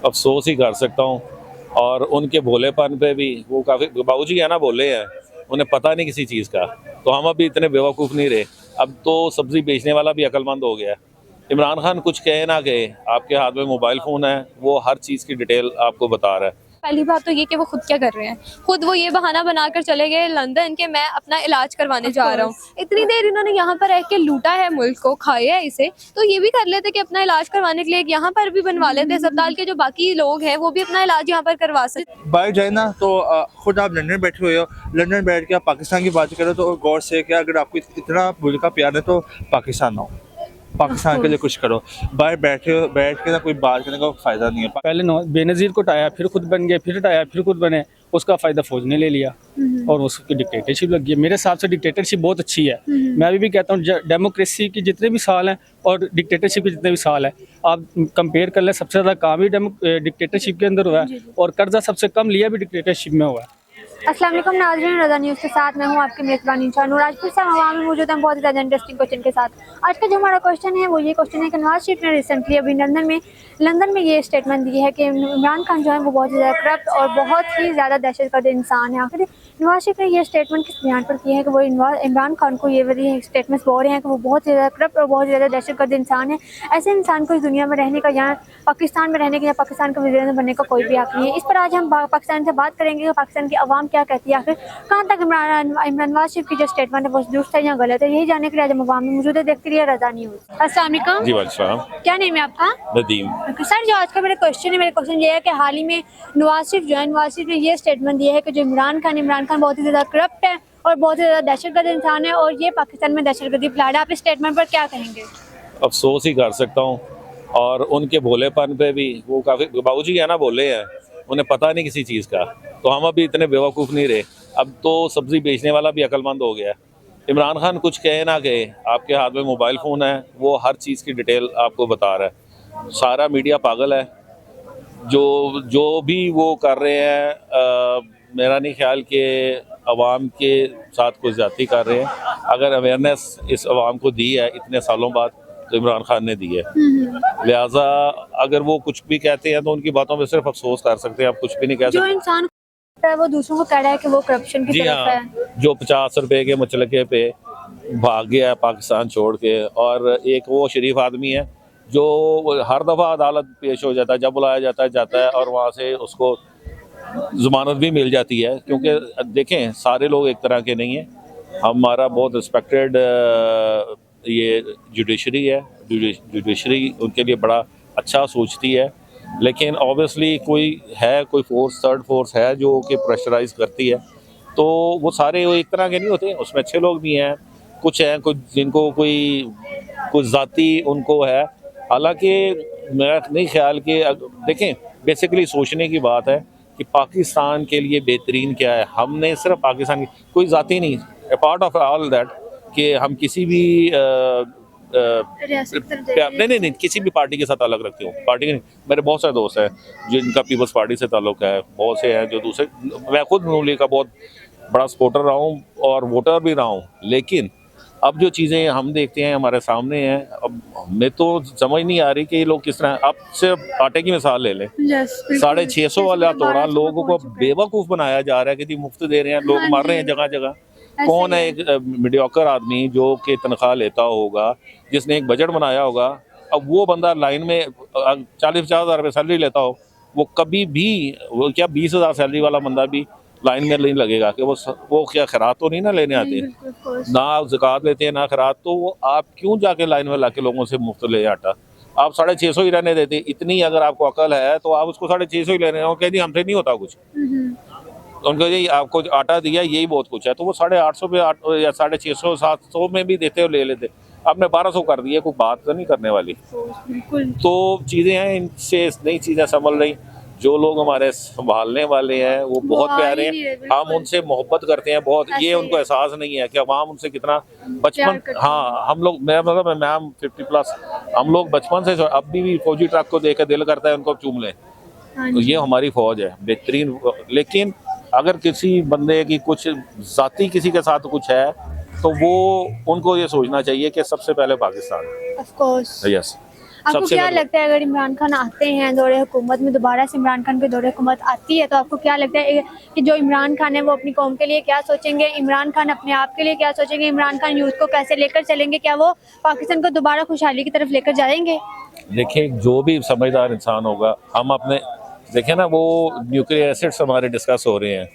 अफसोस ही कर सकता हूँ। और उनके भोलेपन पे भी वो काफ़ी, बाबूजी है ना, बोले हैं, उन्हें पता नहीं किसी चीज़ का। तो हम अभी इतने बेवकूफ़ नहीं रहे। अब तो सब्ज़ी बेचने वाला भी अक्लमंद हो गया है। इमरान खान कुछ कहे ना कहे, आपके हाथ में मोबाइल फ़ोन है, वो हर चीज़ की डिटेल आपको बता रहा है। पहली बात तो ये कि वो खुद क्या कर रहे हैं। खुद वो ये बहाना बनाकर चले गए लंदन कि मैं अपना इलाज करवाने जा रहा हूँ। इतनी देर इन्होंने यहाँ पर रह के लूटा है मुल्क को, खाया है इसे, तो ये भी कर लेते कि अपना इलाज करवाने के लिए यहाँ पर भी बनवा लेते अस्पताल के जो बाकी लोग हैं वो भी अपना इलाज यहाँ पर करवा सकते। बाहर जाए ना तो खुद आप लंदन बैठे हुए हो, लंदन बैठ के आप पाकिस्तान की बात करो तो गौर से कि अगर आपको इतना मुल्क का प्यार है तो पाकिस्तान आओ, पाकिस्तान के लिए कुछ करो। बाहर बैठ के ना कोई बात करने का फ़ायदा नहीं है। पहले बेनज़ीर को हटाया, फिर खुद बन गए, फिर हटाया, फिर खुद बने। उसका फ़ायदा फौज ने ले लिया और उसकी डिक्टेटरशिप लग गई। मेरे हिसाब से डिक्टेटरशिप बहुत अच्छी है। मैं अभी भी कहता हूँ डेमोक्रेसी के जितने भी साल हैं और डिक्टेटरशिप के जितने भी साल हैं, आप कंपेयर कर लें, सबसे ज़्यादा काम ही डिक्टेटरशिप के अंदर हुआ है और कर्जा सबसे कम लिया भी डिक्टेटरशिप में हुआ है। अस्सलाम वालेकुम नाज़रीन, रज़ा न्यूज़ के साथ मैं हूँ आपकी मेज़बान इंशा नूर। आज फिर से हम आवाम में मौजूद हैं बहुत ही ज़्यादा इंटरेस्टिंग क्वेश्चन के साथ। आज का जो हमारा क्वेश्चन है वो ये क्वेश्चन है कि नवाज शरीफ ने रिसेंटली अभी लंदन में ये स्टेटमेंट दी है कि इमरान खान जो है वो बहुत ज़्यादा करप्ट और बहुत ही ज़्यादा दहशतगर्द इंसान है। आखिर नवाज शरीफ ने ये स्टेटमेंट किस बुनियाद पर की है कि वो इमरान खान को ये वाली स्टेटमेंट्स बोल रहे हैं कि वो बहुत ज़्यादा करप्ट और बहुत ज़्यादा दहशतगर्द इंसान है। ऐसे इंसान को इस दुनिया में रहने का, यहाँ पाकिस्तान में रहने का या पाकिस्तान का वज़ीर बनने का कोई भी हक नहीं है। इस पर आज हम पाकिस्तान से बात करेंगे कि पाकिस्तान की आवाम क्या कहती है, आखिर कहाँ तक इमरान नवाज शरीफ की जो स्टेटमेंट है वो दुरुस्त है या गलत है। यही जानने के लिए आज हम आवाम में मौजूद है। देखते रहिए रज़ा न्यूज़। अस्सलाम वालेकुम। जी वालेकुम। क्या नेम है आपका? नदीम। सर, जो आज का मेरा क्वेश्चन ये है कि हाल ही में नवाज शरीफ ने ये स्टेटमेंट दिया है कि जो इमरान खान बहुत ही ज़्यादा करप्ट है और बहुत ही ज़्यादा दहशतगर्द इंसान है और ये पाकिस्तान में दहशतगर्दी फैला रहा है। आप इस स्टेटमेंट पर क्या कहेंगे? अफसोस ही कर सकता हूँ। और उनके भोलेपन पे भी वो काफ़ी, बाबूजी है ना, बोले हैं, उन्हें पता नहीं किसी चीज़ का। तो हम अभी इतने बेवकूफ़ नहीं रहे। अब तो सब्ज़ी बेचने वाला भी अक्लमंद हो गया है। इमरान खान कुछ कहे ना कहे, आपके हाथ में मोबाइल फ़ोन है, वो हर चीज़ की डिटेल आपको बता रहा है। सारा मीडिया पागल है। जो भी वो कर रहे हैं, मेरा नहीं ख्याल कि अवाम के साथ कुछ ज़्यादती कर रहे हैं। अगर अवेयरनेस इस अवाम को दी है इतने सालों बाद तो इमरान खान ने दी है। लिहाजा अगर वो कुछ भी कहते हैं तो उनकी बातों में सिर्फ अफसोस कर सकते हैं, आप कुछ भी नहीं कह जो सकते। इंसान है वो दूसरों को कह रहा है कि वो करप्शन की जी तरफ हाँ, है। जो 50 रुपए के मुचलके पे भाग गया है पाकिस्तान छोड़ के, और एक वो शरीफ आदमी है जो हर दफ़ा अदालत पेश हो जाता है, जब बुलाया जाता है और वहाँ से उसको ज़मानत भी मिल जाती है। क्योंकि देखें, सारे लोग एक तरह के नहीं हैं। हमारा बहुत रिस्पेक्टेड ये जुडिशरी है, जुडिशरी उनके लिए बड़ा अच्छा सोचती है। लेकिन ऑब्वियसली कोई फोर्स, थर्ड फोर्स है जो कि प्रेशराइज करती है। तो वो सारे वो एक तरह के नहीं होते, उसमें अच्छे लोग भी हैं, कुछ जिनको कुछ ज़ाती उनको है। हालांकि मेरा नहीं ख्याल कि देखें, बेसिकली सोचने की बात है कि पाकिस्तान के लिए बेहतरीन क्या है। हमने सिर्फ पाकिस्तान की कोई ज़ाती नहीं, अपार्ट ऑफ ऑल दैट, कि हम किसी भी नहीं किसी भी पार्टी के साथ अलग रखते हो। पार्टी के नहीं, मेरे बहुत सारे दोस्त हैं जिनका पीपल्स पार्टी से ताल्लुक है, बहुत से हैं जो दूसरे। मैं खुद नून लीग का बहुत बड़ा सपोर्टर रहा हूँ और वोटर भी रहा हूँ। लेकिन अब जो चीज़ें हम देखते हैं हमारे सामने हैं, अब हमें तो समझ नहीं आ रही कि ये लोग किस तरह। अब सिर्फ आटे की मिसाल ले लें, 650 वाला तोड़ा लोगों को बेवकूफ़ बनाया जा रहा है कि जी मुफ्त दे रहे हैं, लोग मर रहे हैं जगह जगह। कौन है एक मीडियोकर आदमी जो कि तनख्वाह लेता होगा, जिसने एक बजट बनाया होगा, अब वो बंदा लाइन में 40-50 हज़ार रुपये सैलरी लेता हो, वो कभी भी, वो क्या 20,000 सैलरी वाला बंदा भी लाइन में नहीं लगेगा कि वो क्या खैरात तो नहीं ना लेने आते, ना ज़कात लेते हैं ना खैरात। तो वो आप क्यों जाके लाइन में ला के लोगों से मुफ्त ले आटा? आप 650 ही रहने देते। इतनी अगर आपको अकल है तो आप उसको 650 ही ले रहे हो, कह दी हमसे नहीं होता कुछ। उनको यही आपको आटा दिया, यही बहुत कुछ है। तो वो 850 पे या 650 700 में भी देते हो, ले लेते। आपने 1200 कर दिए, कोई बात तो नहीं करने वाली। तो चीज़ें हैं, इनसे नई चीज़ें संभल रही। जो लोग हमारे संभालने वाले हैं वो बहुत प्यारे हैं, हम उनसे मोहब्बत करते हैं बहुत। ये उनको एहसास नहीं है कि अवाम उनसे कितना बचपन। हाँ, हम लोग, मेरा मतलब मैम 50+, हम लोग बचपन से अभी भी फौजी ट्रक को देख के दिल करता है उनको चूम लें। तो ये हमारी फ़ौज है बेहतरीन। लेकिन अगर किसी बंदे की कुछ ज़ाती किसी के साथ कुछ है तो वो उनको ये सोचना चाहिए कि सबसे पहले पाकिस्तान। Of course. यस। आपको सबसे क्या बड़ा- लगता है अगर इमरान खान आते हैं दौरे हुकूमत में, दोबारा से इमरान खान की दौरे हुकूमत आती है, तो आपको क्या लगता है कि जो इमरान खान है वो अपनी कौम के लिए क्या सोचेंगे, इमरान खान अपने आप के लिए क्या सोचेंगे, इमरान खान यूथ को कैसे लेकर चलेंगे, क्या वो पाकिस्तान को दोबारा खुशहाली की तरफ लेकर जाएंगे? देखिए, जो भी समझदार इंसान होगा, हम अपने देखें ना, वो न्यूक्लियर एसिड्स हमारे डिस्कस हो रहे हैं,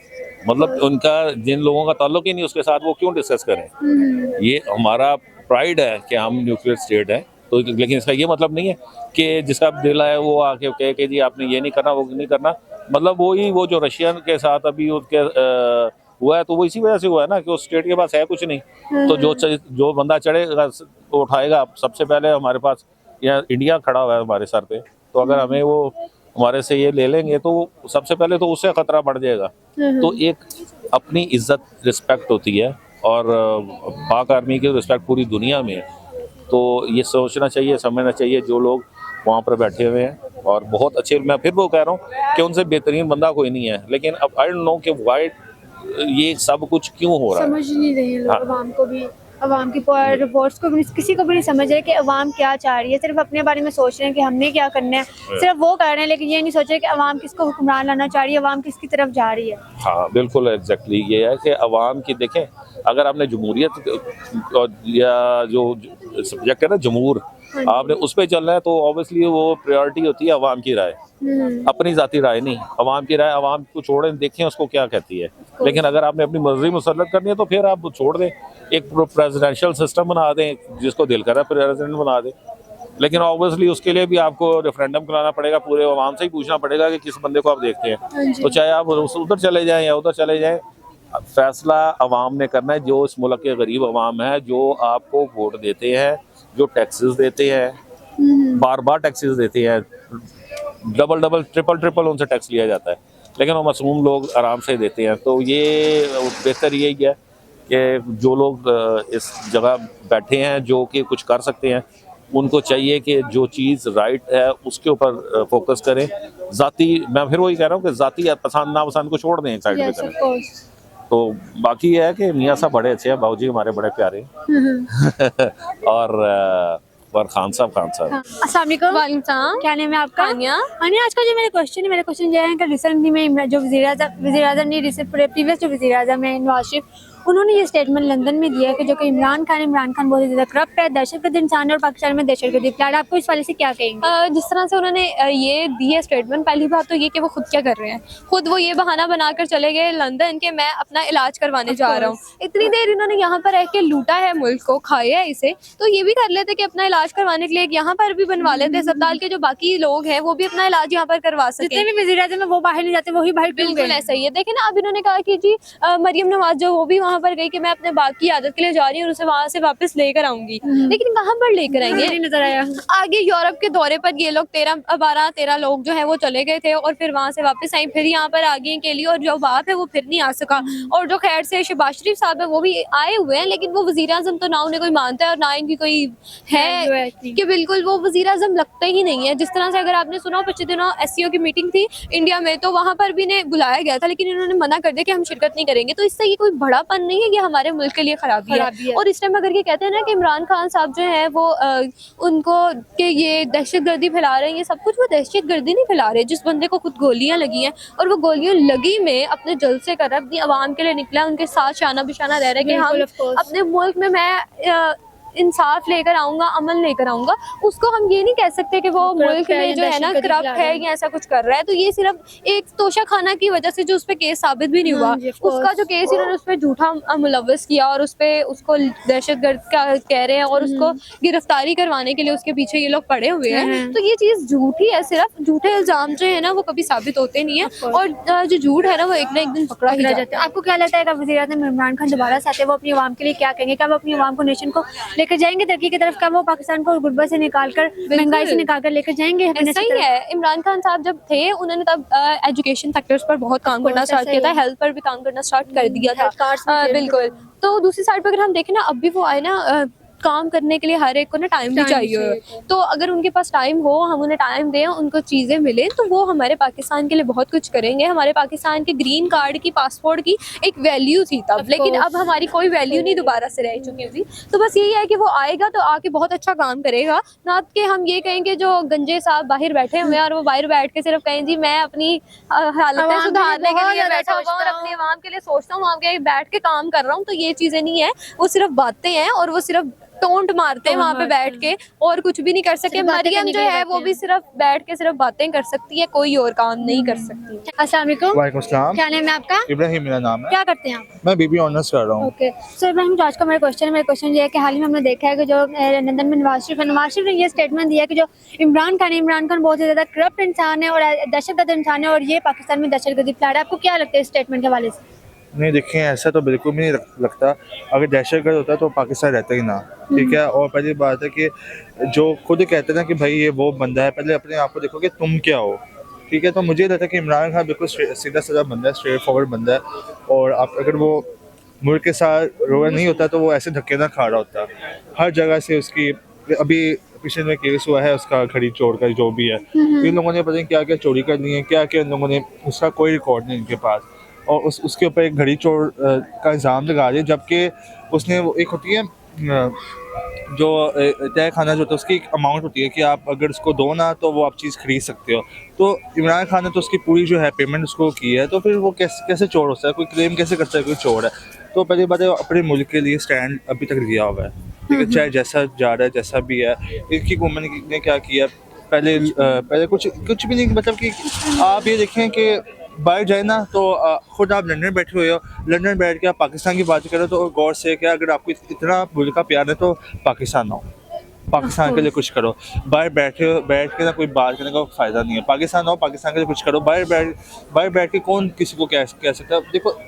मतलब उनका जिन लोगों का ताल्लुक ही नहीं उसके साथ वो क्यों डिस्कस करें। ये हमारा प्राइड है कि हम न्यूक्लियर स्टेट है, तो लेकिन इसका ये मतलब नहीं है कि जिसका दिल है वो आके कहे कि जी आपने ये नहीं करना वो नहीं करना। मतलब वो जो रशियन के साथ अभी उसके हुआ है, तो वो इसी वजह से हुआ है ना कि उस स्टेट के पास है कुछ नहीं। तो जो बंदा चढ़ेगा वो उठाएगा। सबसे पहले हमारे पास यहाँ इंडिया खड़ा हुआ है हमारे सर पे, तो अगर हमें वो हमारे से ये ले लेंगे तो सबसे पहले तो उससे खतरा बढ़ जाएगा। तो एक अपनी इज्जत रिस्पेक्ट होती है, और पाक आर्मी की रिस्पेक्ट पूरी दुनिया में है। तो ये सोचना चाहिए, समझना चाहिए जो लोग वहाँ पर बैठे हुए हैं, और बहुत अच्छे, मैं फिर वो कह रहा हूँ कि उनसे बेहतरीन बंदा कोई नहीं है। लेकिन अब आई डोंट नो कि वाई ये सब कुछ क्यों हो रहा है। समझ नहीं रहे हैं लोग, हाँ। अवाम को भी, अवाम की रिपोर्ट्स को भी, किसी को भी नहीं समझ रहे कि अवाम क्या चाह रही है। सिर्फ अपने बारे में सोच रहे हैं कि हमने क्या करना है, सिर्फ वो कर रहे हैं, लेकिन ये नहीं सोच रहे कि अवाम किसको हुक्मरान लाना चाह रही है, अवाम किसकी तरफ जा रही है। हाँ बिल्कुल, एग्जैक्टली ये है कि अवाम की देखें, अगर आपने जमहूरियत या जो सब्जेक्ट है ना जमहूर, आपने उस पर चल रहा है तो ऑब्वियसली वो प्रायोरिटी होती है अवाम की राय, अपनी ज़ाती राय नहीं। अवाम की राय अवाम को छोड़ें, देखें उसको क्या कहती है। लेकिन अगर आपने अपनी मर्जी मुसल्लत करनी है तो फिर आप छोड़ दें, एक प्रेसिडेंशियल सिस्टम बना दें, जिसको दिल करा प्रेसिडेंट बना दें। लेकिन ऑब्वियसली उसके लिए भी आपको रेफरेंडम कराना पड़ेगा, पूरे अवाम से ही पूछना पड़ेगा कि किस बंदे को आप देखते हैं। तो चाहे आप उधर चले जाएं या उधर चले जाएं, फैसला अवाम ने करना है। जो इस मुल्क के गरीब अवाम है, जो आपको वोट देते हैं, जो टैक्सेस देते हैं, बार बार टैक्सेस देते हैं, डबल ट्रिपल उनसे टैक्स लिया जाता है, लेकिन वो मासूम लोग आराम से देते हैं। तो ये बेहतर यही है कि जो लोग इस जगह बैठे हैं, जो कि कुछ कर सकते हैं, उनको चाहिए कि जो चीज़ राइट है उसके ऊपर फोकस करें। ज़ाती, मैं फिर वही कह रहा हूँ कि ज़ाती पसंद नापसंद को छोड़ दें एक साइड पे Yes, of करें। course. तो बाकी ये है कि मियाँ साहब बड़े अच्छे हैं, बाबूजी हमारे बड़े प्यारे हैं। और खान साहब हाँ, अस्सलाम वालेकुम। वालेकुम सलाम। क्या नाम है आपका? तानिया। तानिया, आज का जो मेरा क्वेश्चन ये है कि रिसेंटली में जो वज़ीर-ए-आज़म नहीं, प्रीवियस जो वज़ीर-ए-आज़म है नवाज शरीफ, उन्होंने ये स्टेटमेंट लंदन में दिया है कि जो कि इमरान खान बहुत ज़्यादा करप्ट है, दहशतगर्द इंसान है और पाकिस्तान में दहशतगर्दी फैला रहा है। आपको इस वाले से क्या कहेंगे? जिस तरह से उन्होंने ये दी है स्टेटमेंट, पहली बात तो ये कि वो खुद क्या कर रहे हैं, खुद वो ये बहाना बनाकर चले गए लंदन के मैं अपना इलाज करवाने जा रहा हूँ। इतनी देर इन्होंने यहाँ पर रह के लूटा है मुल्क को, खाया है इसे, तो ये भी कर लेते कि अपना इलाज करवाने के लिए यहाँ पर भी बनवा लेते अस्पताल के जो बाकी लोग हैं वो भी अपना इलाज यहाँ पर करवा सके। जितने भी वज़ीर-ए-आज़म है वो बाहर नहीं जाते, वही बाहर क्यों बिल्कुल गए? ऐसा ही है। देखिए ना, अब इन्होंने कहा कि जी मरियम नवाज जो वो भी वहाँ पर गई कि मैं अपने बाकी आदत के लिए जा रही हूँ, उसे वहाँ से वापस लेकर आऊंगी। लेकिन कहाँ पर लेकर आएंगे? नहीं नजर आया। आगे यूरोप के दौरे पर ये लोग 12-13 लोग जो है वो चले गए थे और फिर वहाँ से वापस आई, फिर यहाँ पर आ गए के लिए, और जो बाप है वो फिर नहीं आ सका। और जो खैर से शहबाज शरीफ साहब है वो भी आए हुए हैं, लेकिन वो वज़ीर आज़म तो ना उन्हें कोई मानता है और ना इनकी कोई है कि बिल्कुल वो वज़ीर आज़म लगते ही नहीं है। जिस तरह से अगर आपने सुना, पिछले दिनों SCO की मीटिंग थी इंडिया में, तो वहाँ पर भी इन्हें बुलाया गया था, लेकिन इन्होंने मना कर दिया कि हम शिरकत नहीं करेंगे। तो इससे ये कोई बड़ापन नहीं है, ये हमारे मुल्क के लिए खराबी है। और इस टाइम अगर ये कहते हैं ना कि इमरान खान साहब जो है वो उनको कि ये दहशतगर्दी फैला रहे हैं, ये सब कुछ वो दहशतगर्दी नहीं फैला रहे। जिस बंदे को खुद गोलियां लगी हैं और वो गोलियां लगी में अपने जलसे कर अपनी आवाम के लिए निकला, उनके साथ शाना बिशाना रह रहा है कि हम अपने मुल्क में मैं इंसाफ लेकर आऊंगा, अमन लेकर आऊंगा, उसको हम ये नहीं कह सकते कि वो मुल्क में जो है ना करप्ट है या ऐसा कुछ कर रहा है। तो ये सिर्फ एक तोशा खाना की वजह से जो उस पर केस साबित भी नहीं हुआ, उसका जो केस इन्होंने उस पर झूठा मुलव्वस किया और उस पर उसको दहशतगर्द का कह रहे हैं और उसको गिरफ्तारी करवाने के लिए उसके पीछे ये लोग पड़े हुए हैं। तो ये चीज़ झूठी है, सिर्फ झूठे इल्जाम जो है ना वो कभी साबित होते नहीं है और जो झूठ है ना वो एक ना एक दिन पकड़ा ही जाता है। आपको क्या लगता है कि वज़ीर-ए-आज़म इमरान खान दोबारा से आते हैं, वो अपनी आवाम के लिए क्या कहेंगे? क्या वो अपनी आवाम को, नेशन को लेकर जाएंगे तरक्की की तरफ? का वो पाकिस्तान को गुर्बत से निकालकर, महंगाई से निकालकर लेकर जाएंगे? ऐसा ही है। इमरान खान साहब जब थे उन्होंने तब एजुकेशन सेक्टर्स पर बहुत काम करना स्टार्ट किया था, हेल्थ पर भी काम करना स्टार्ट कर दिया था। बिल्कुल। तो दूसरी साइड पर अगर हम देखें ना, अब भी वो आए ना काम करने के लिए हर एक को ना टाइम भी चाहिए, तो अगर उनके पास टाइम हो, हम उन्हें टाइम दें, उनको चीज़ें मिलें, तो वो हमारे पाकिस्तान के लिए बहुत कुछ करेंगे। हमारे पाकिस्तान के ग्रीन कार्ड की, पासपोर्ट की एक वैल्यू थी तब, लेकिन अब हमारी कोई वैल्यू नहीं दोबारा से रह चुकी थी। तो बस यही है कि वो आएगा तो आके बहुत अच्छा काम करेगा, ना कि हम ये कहें कि जो गंजे साहब बाहर बैठे हुए हैं और वो बाहर बैठ के सिर्फ कहें जी मैं अपनी हालतें सुधारने के लिए बैठा हुआ और अपने आवाम के लिए सोचता हूँ, आगे बैठ के काम कर रहा हूँ। तो ये चीज़ें नहीं है, वो सिर्फ बातें हैं और वो सिर्फ टोंट मारते हैं वहाँ पे बैठ के और कुछ भी नहीं कर सके। मरियम जो है वो भी सिर्फ बैठ के सिर्फ बातें कर सकती है, कोई और काम नहीं कर सकती। अस्सलाम वालेकुम। वालेकुम अस्सलाम। क्या नाम है आपका? इब्राहिम मेरा नाम है। क्या करते हैं आप? मैं बीबी ऑनर्स कर रहा हूँ। ओके, सो इब्राहिम, जो आज का मेरा क्वेश्चन ये है कि हाल ही में हमने देखा है कि जो लंदन में नवाज शरीफ ने ये स्टेटमेंट दिया कि जो इमरान खान बहुत ही ज़्यादा करप्ट इंसान है और दहशतगर्द इंसान है और ये पाकिस्तान में दहशतगर्दी फैला रहा है। आपको क्या लगता है इस स्टेटमेंट के हवाले से? नहीं, देखिए ऐसा तो बिल्कुल भी नहीं लगता। अगर दहशतगर्द होता तो पाकिस्तान रहता ही ना, ठीक है। और पहली बात है कि जो खुद कहते हैं ना कि भाई ये वो बंदा है, पहले अपने आप को देखो कि तुम क्या हो, ठीक है। तो मुझे लगता है कि इमरान खान बिल्कुल सीधा साधा बंदा है, स्ट्रेट फॉरवर्ड बंदा है। और आप अगर वो मुल्क के साथ रोया नहीं होता तो वो ऐसे धक्के ना खा रहा होता। हर जगह से उसकी, अभी पिछले में केस हुआ है उसका, घड़ी चोर का जो भी है, इन लोगों ने पता नहीं क्या क्या चोरी कर ली है, क्या क्या इन लोगों ने, उसका कोई रिकॉर्ड नहीं इनके पास। और उसके ऊपर एक घड़ी चोर का इल्ज़ाम लगा दिया, जबकि उसने वो एक होती है जो तय खाना जो होता है उसकी एक अमाउंट होती है कि आप अगर उसको दो ना तो वो आप चीज़ खरीद सकते हो। तो इमरान खान ने तो उसकी पूरी जो है पेमेंट उसको की है, तो फिर वो कैसे चोर हो सकता है, कोई क्लेम कैसे करता है कोई चोर है। तो पहली बात है अपने मुल्क के लिए स्टैंड अभी तक लिया हुआ है, ठीक है, चाहे जैसा जा रहा है जैसा भी है। इनकी गवर्नमेंट ने क्या किया, पहले कुछ भी नहीं, मतलब कि आप ये देखें कि बाहर जाए ना तो खुद आप लंदन बैठे हुए हो, लंदन बैठ के आप पाकिस्तान की बात करो तो गौर से क्या, अगर आपको इतना मुल्क का प्यार है तो पाकिस्तान आओ, पाकिस्तान के लिए कुछ करो। बाहर बैठ के ना कोई बात करने का फ़ायदा नहीं है। पाकिस्तान आओ, पाकिस्तान के लिए कुछ करो। बाहर बैठ के कौन किसी को कह सकता है। देखो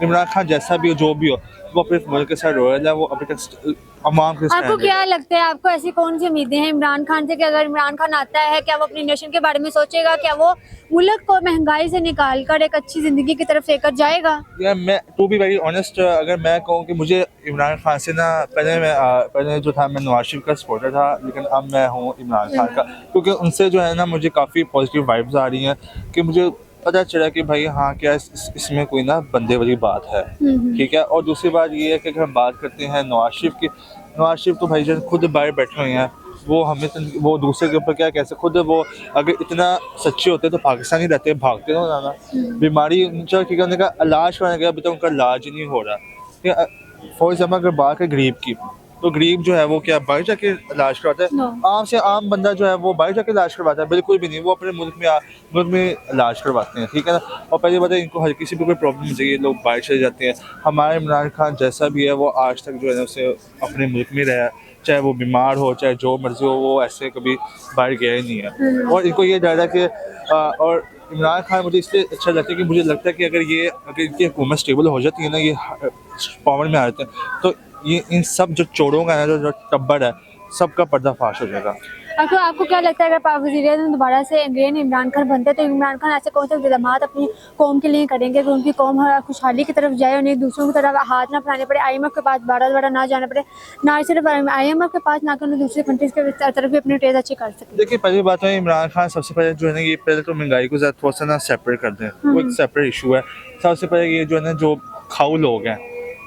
इमरान खान जैसा भी हो, जो भी हो, वो अपने मुल्क के साथ रॉयल है, वो अभी तक अवाम के आपको क्या लगता है, आपको ऐसी कौन सी उम्मीदें हैं इमरान खान से कि अगर इमरान खान आता है, क्या वो अपनी नेशन के बारे में सोचेगा, क्या वो मुल्क को महंगाई से निकाल कर एक अच्छी ज़िंदगी की तरफ लेकर जाएगा? या मैं टू बी वेरी ऑनेस्ट, अगर मैं कहूँ कि मुझे इमरान खान से ना, पहले जो था मैं नवाज शरीफ का सपोर्टर था, लेकिन अब मैं हूँ इमरान खान का, क्योंकि उनसे जो है ना मुझे काफ़ी पॉजिटिव वाइब्स आ रही हैं कि मुझे पता चला कि भाई हाँ क्या इसमें कोई ना बंदे वाली बात है, ठीक है। और दूसरी बात ये है कि अगर हम बात करते हैं नवाज शरीफ की, नवाज शरीफ तो भाई जान खुद बाहर बैठे हुए हैं, वो हमें वो दूसरे के ऊपर क्या कह सकते। खुद वो अगर इतना सच्चे होते तो पाकिस्तान ही रहते, भागते ना जाना। बीमारी उनका ठीक है, उनका इलाज कराने गया, अभी तक उनका इलाज ही नहीं हो रहा, ठीक है। फॉर एग्जाम्पल अगर बात है गरीब की, तो गरीब जो है वो क्या बाहर जाके इलाज करवाता है? आम से आम बंदा जो है वो बाहर जाके इलाज करवाता है? बिल्कुल भी नहीं, वो अपने मुल्क में इलाज करवाते हैं, ठीक है ना। और पहली बात है इनको हर किसी पे कोई प्रॉब्लम हो जाएगी, लोग बाहर चले जाते हैं। हमारे इमरान खान जैसा भी है वो आज तक जो है उसे अपने मुल्क में रहा, चाहे वो बीमार हो चाहे जो मर्जी हो, वो ऐसे कभी बाहर गया ही नहीं है। और इनको ये डर है कि और इमरान खान मुझे इसलिए अच्छा लगता है कि मुझे लगता है कि अगर इनकी हुकूमत स्टेबल हो जाती है ना, ये पावर में आ जाते हैं, तो ये इन सब जो चोरों का ना जो टब्बर है सबका पर्दाफाश हो जाएगा। आपको क्या लगता है अगर वज़ीर-ए-आज़म दोबारा से अगेन इमरान खान बनते तो इमरान खान ऐसे कौन से इक़दाम अपनी कौम के लिए करेंगे कि उनकी कौम खुशहाली की तरफ जाए, उन्हें दूसरों की तरफ हाथ ना फैलाने पड़े, IMF के पास बार ना जाना पड़े, ना सिर्फ IMF के पास, ना कि उन्हें दूसरी कंट्रीज़ के तरफ भी अपनी ट्रेड अच्छी कर सकें? देखिए पहली बात है इमरान खान सबसे पहले जो है ना, ये पहले तो महंगाई को थोड़ा सा ना सेपरेट कर दें, वो एक सेपरेट इशू है। सबसे पहले ये जो है ना जो खाऊ लोग हैं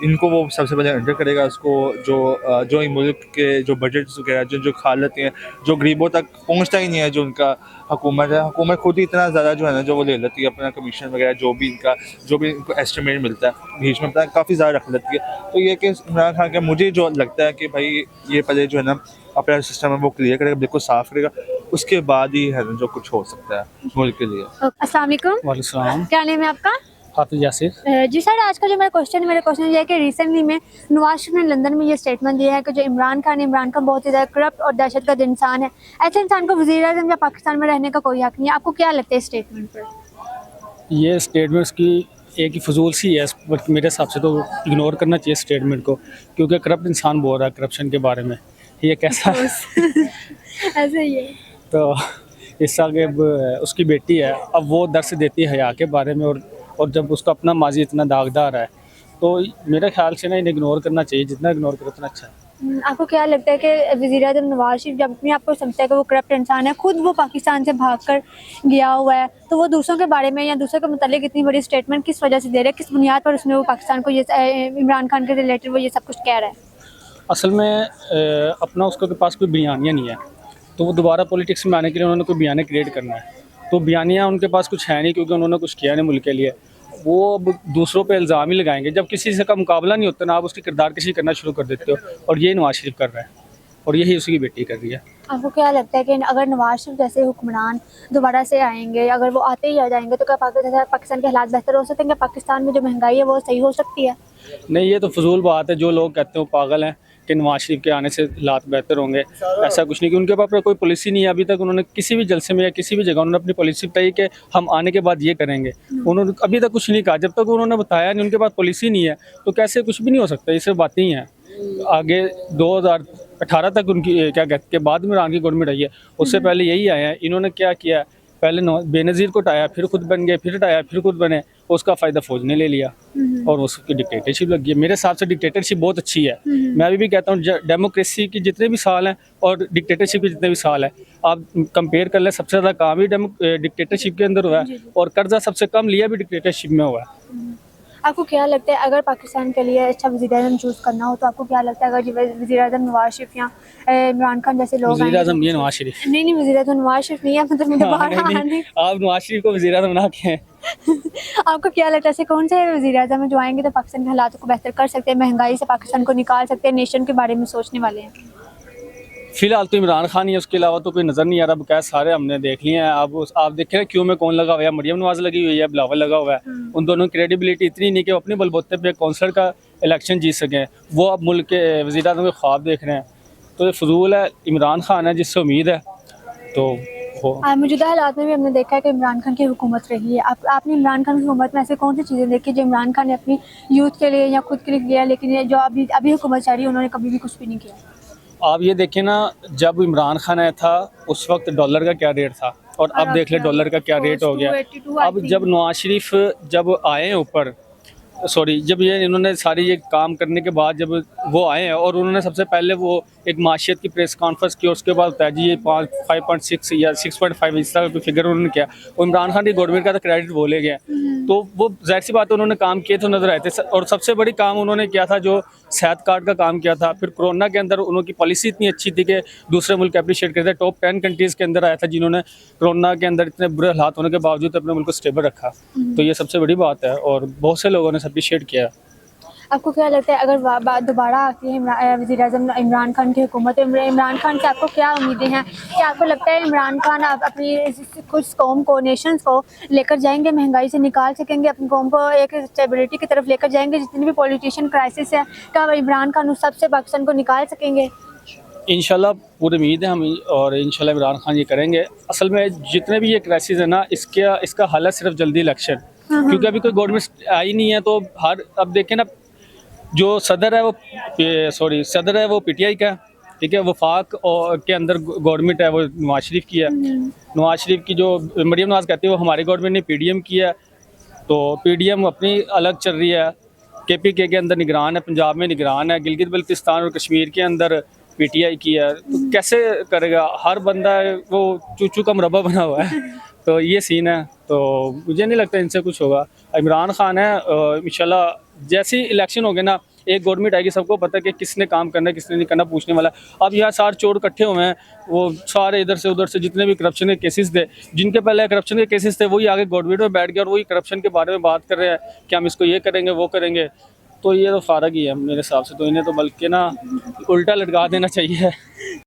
इनको वो सबसे पहले अंडर करेगा, उसको जो मुल्क के जो बजट वगैरह जो खा लेते हैं, जो गरीबों तक पहुंचता ही नहीं है, जो उनका हुकूमत है, हुकूमत खुद ही इतना ज़्यादा जो है ना जो वो ले लेती है अपना कमीशन वगैरह, जो भी इनको एस्टिमेट मिलता है बीच में पता काफ़ी ज़्यादा रख लेती है। तो ये कि इमरान खान का मुझे जो लगता है कि भाई ये पहले जो है ना अपना सिस्टम है वो क्लियर करेगा, बिल्कुल साफ़ करेगा, उसके बाद ही है ना जो कुछ हो सकता है मुल्क के लिए। अस्सलाम वालेकुम। वालेकुम सलाम। क्या नाम है आपका? हाफिज यासिर। जी सर, आज का जो मेरा क्वेश्चन ये है कि रिसेंटली में नवाज शरीफ ने लंदन में ये स्टेटमेंट दिया है कि जो इमरान खान बहुत ही ज़्यादा करप्ट और दहशतगर्द इंसान है, ऐसे इंसान को वज़ीर-ए-आज़म या पाकिस्तान में रहने का कोई हक नहीं है। आपको क्या लगता है इस स्टेटमेंट पर? ये स्टेटमेंट की एक ही फजूल सी है, बट मेरे हिसाब से तो इग्नोर करना चाहिए स्टेटमेंट को, क्योंकि करप्ट इंसान बोल रहा है करप्शन के बारे में, ये कैसा ऐसे ही है। तो इस आगे उसकी बेटी है, अब वो दर्स देती है हया के बारे में, और जब उसका अपना माजी इतना दागदार है, तो मेरे ख्याल से ना इन्हें इग्नोर करना चाहिए, जितना इग्नोर करो उतना अच्छा है। आपको क्या लगता है कि वज़ीर-ए-आज़म नवाज शरीफ जब अपने आप को समझता है कि वो करप्ट इंसान है, खुद वो पाकिस्तान से भाग कर गया हुआ है, तो वो दूसरों के बारे में या दूसरों के मुतालिक इतनी बड़ी स्टेटमेंट किस वजह से दे रहा है, किस बुनियाद पर उसने वो पाकिस्तान को ये इमरान खान के रिलेटेड वो ये सब कुछ कह रहा है? असल में अपना उसके पास कोई बयानिया नहीं है, तो वो दोबारा पॉलिटिक्स में आने के लिए उन्होंने कोई बयानिया क्रिएट करना है, तो बयानिया उनके पास कुछ है नहीं, क्योंकि उन्होंने कुछ किया नहीं मुल्क के लिए। वो अब दूसरों पे इल्ज़ाम ही लगाएंगे, जब किसी से का मुकाबला नहीं होता ना, आप उसकी किरदार कशी करना शुरू कर देते हो, और ये नवाज शरीफ कर रहा है और यही उसकी बेटी कर रही है। आपको क्या लगता है कि अगर नवाज शरीफ जैसे हुक्मरान दोबारा से आएंगे, अगर वो आते ही आ जाएंगे, तो क्या पाकिस्तान के हालात बेहतर हो सकते हैं? क्या पाकिस्तान में जो महंगाई है वो सही हो सकती है? नहीं, ये तो फजूल बात है, जो लोग कहते हैं वो पागल हैं कि नवाज शरीफ के आने से हालात बेहतर होंगे। ऐसा कुछ नहीं, कि उनके पास कोई पॉलिसी नहीं है। अभी तक उन्होंने किसी भी जलसे में या किसी भी जगह उन्होंने अपनी पॉलिसी बताई कि हम आने के बाद ये करेंगे, उन्होंने अभी तक कुछ नहीं कहा। जब तक उन्होंने बताया नहीं, उनके पास पॉलिसी नहीं है, तो कैसे कुछ भी नहीं हो सकता। ये सिर्फ बातें ही हैं। आगे 2018 तक उनकी क्या कहते के बाद इमरान की गवर्नमेंट आई है, उससे पहले यही आए हैं। इन्होंने क्या किया, पहले बेनज़ीर को हटाया, फिर खुद बन गए, फिर हटाया, फिर खुद बने, उसका फ़ायदा फौज ने ले लिया और उसकी डिक्टेटरशिप लगी है। मेरे हिसाब से डिक्टेटरशिप बहुत अच्छी है। मैं अभी भी कहता हूँ डेमोक्रेसी के जितने भी साल हैं और डिक्टेटरशिप के जितने भी साल हैं, आप कंपेयर कर लें, सबसे ज़्यादा काम ही डिक्टेटरशिप के अंदर हुआ है और कर्जा सबसे कम लिया भी डिक्टेटरशिप में हुआ है। आपको क्या लगता है अगर पाकिस्तान के लिए अच्छा वज़ीर-ए-आज़म चूज़ करना हो, तो आपको क्या लगता है अगर वज़ीर-ए-आज़म नवाज शरीफ या इमरान खान जैसे लोग वज़ीर-ए-आज़म ये नवाज शरीफ नहीं वज़ीर-ए-आज़म नवाज शरीफ नहीं है, मतलब मुझे बाहर आने आप नवाज शरीफ को वज़ीर-ए-आज़म बना के हैं। आपको क्या लगता है ऐसे कौन से वज़ीर-ए-आज़म जो आएंगे तो पाकिस्तान के हालात को बेहतर कर सकते हैं, महंगाई से पाकिस्तान को निकाल सकते हैं, नेशन के बारे में सोचने वाले हैं? फिलहाल तो इमरान खान ही है, उसके अलावा तो कोई नज़र नहीं आ रहा। बकाया सारे हमने देख लिए हैं। आप देखें ना, क्यों में कौन लगा हुआ है, मरियम नवाज लगी हुई है, बिलावल लगा हुआ है। उन दोनों की क्रेडिबिलिटी इतनी नहीं कि वो अपने बलबूते पे काउंसलर का इलेक्शन जीत सकें। वो अब मुल्क के वज़ीर-ए-आज़म के ख्वाब देख रहे हैं, तो ये फजूल है। इमरान खान है जिससे उम्मीद है, तो वो मौजूदा हालात में भी हमने देखा है कि इमरान खान की हुकूमत रही है। आपने इमरान खान की हुकूमत में ऐसे कौन सी चीज़ें देखी जो इमरान खान ने अपनी यूथ के लिए या खुद के लिए किया, लेकिन ये जो अभी हुकूमत चल रही है उन्होंने कभी भी कुछ भी नहीं किया? आप ये देखें ना, जब इमरान खान आया था उस वक्त डॉलर का क्या रेट था और अब देख ले डॉलर का क्या रेट हो गया। अब जब नवाज शरीफ जब आए हैं ऊपर, जब ये इन्होंने सारी ये काम करने के बाद जब वो आए हैं और उन्होंने सबसे पहले वो एक माशियत की प्रेस कॉन्फ्रेंस की, उसके बाद बताया जी ये 5.6 या 6.5 इस तरह फिगर उन्होंने किया। और इमरान खान की गवर्नमेंट का तो क्रेडिट बोले गया, तो वो जाहिर सी बात है उन्होंने काम किए तो नजर आए थे। और सबसे बड़ी काम उन्होंने किया था जो सेहत कार्ड का काम किया था। फिर कोरोना के अंदर उनकी पॉलिसी इतनी अच्छी थी कि दूसरे मुल्क अप्रिशिएट करते थे। टॉप 10 कंट्रीज़ के अंदर आया था जिन्होंने कोरोना के अंदर इतने बुरे हालात होने के बावजूद अपने मुल्क को स्टेबल रखा। तो ये सबसे बड़ी बात है और बहुत से लोगों ने अप्रिशिएट किया। आपको क्या लगता है अगर दोबारा आती है वज़ीर-ए-आज़म इमरान खान की हुकूमत, इमरान खान से आपको क्या उम्मीदें हैं? क्या आपको लगता है इमरान खान अपनी कुछ कौम को, नेशंस को लेकर जाएंगे, महंगाई से निकाल सकेंगे, अपनी कौम को एक स्टेबिलिटी की तरफ लेकर जाएंगे? जितनी भी पॉलिटिशियन क्राइसिस है, क्या इमरान खान उस सबसे पाकिस्तान को निकाल सकेंगे? इंशाल्लाह पूरी उम्मीद है हम, और इंशाल्लाह इमरान खान ये करेंगे। असल में जितने भी ये क्राइसिस है ना, इसका हल है सिर्फ जल्दी इलेक्शन, क्योंकि अभी कोई गवर्नमेंट आई नहीं है। तो अब देखें ना, जो सदर है वो पीटीआई का है, ठीक है। वफाक के अंदर गवर्नमेंट है वो नवाज शरीफ की है। नवाज शरीफ की जो मरियम नवाज कहती है वो हमारी गवर्नमेंट ने पीडीएम की है। तो पीडीएम अपनी अलग चल रही है, केपीके के अंदर निगरान है, पंजाब में निगरान है, गिलगित बल्तिस्तान और कश्मीर के अंदर पीटीआई की है। तो कैसे करेगा? हर बंदा वो चूचू का मुरब्बा बना हुआ है। तो ये सीन है, तो मुझे नहीं लगता इनसे कुछ होगा। इमरान खान है, इंशाल्लाह जैसे ही इलेक्शन हो गए ना, एक गवर्नमेंट आएगी, सबको पता है कि किसने काम करना है किसने नहीं करना, पूछने वाला। अब यहाँ सारे चोर इकट्ठे हुए हैं, वो सारे इधर से उधर से जितने भी करप्शन के केसेस थे, जिनके पहले करप्शन के केसेस थे, वही आगे गवर्नमेंट में बैठ गए और वही करप्शन के बारे में बात कर रहे हैं कि हम इसको ये करेंगे वो करेंगे। तो ये तो फारग ही है मेरे हिसाब से। तो इन्हें तो बल्कि ना उल्टा लटका देना चाहिए।